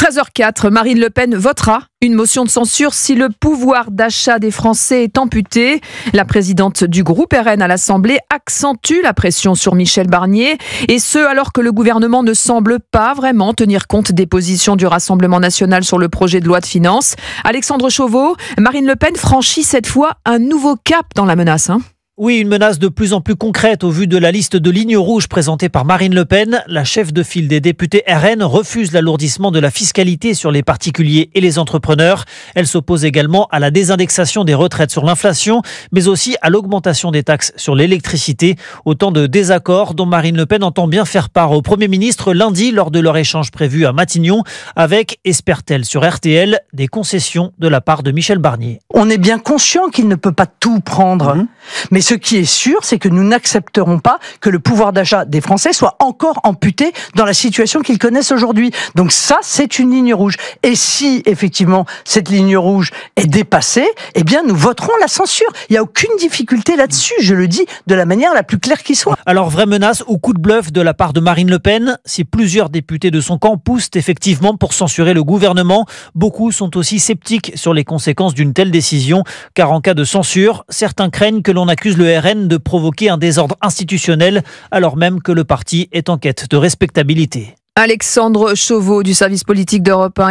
13h04, Marine Le Pen votera une motion de censure si le pouvoir d'achat des Français est amputé. La présidente du groupe RN à l'Assemblée accentue la pression sur Michel Barnier, et ce alors que le gouvernement ne semble pas vraiment tenir compte des positions du Rassemblement national sur le projet de loi de finances. Alexandre Chauveau, Marine Le Pen franchit cette fois un nouveau cap dans la menace. Oui, une menace de plus en plus concrète au vu de la liste de lignes rouges présentée par Marine Le Pen. La chef de file des députés RN refuse l'alourdissement de la fiscalité sur les particuliers et les entrepreneurs. Elle s'oppose également à la désindexation des retraites sur l'inflation, mais aussi à l'augmentation des taxes sur l'électricité. Autant de désaccords dont Marine Le Pen entend bien faire part au Premier ministre lundi lors de leur échange prévu à Matignon, avec, espère-t-elle sur RTL, des concessions de la part de Michel Barnier. On est bien conscient qu'il ne peut pas tout prendre, mais ce qui est sûr, c'est que nous n'accepterons pas que le pouvoir d'achat des Français soit encore amputé dans la situation qu'ils connaissent aujourd'hui. Donc ça, c'est une ligne rouge. Et si, effectivement, cette ligne rouge est dépassée, eh bien, nous voterons la censure. Il n'y a aucune difficulté là-dessus, je le dis de la manière la plus claire qui soit. Alors, vraie menace ou coup de bluff de la part de Marine Le Pen? Si plusieurs députés de son camp poussent effectivement pour censurer le gouvernement, beaucoup sont aussi sceptiques sur les conséquences d'une telle décision, car en cas de censure, certains craignent que l'on accuse le RN de provoquer un désordre institutionnel, alors même que le parti est en quête de respectabilité. Alexandre Chauveau du service politique d'Europe 1.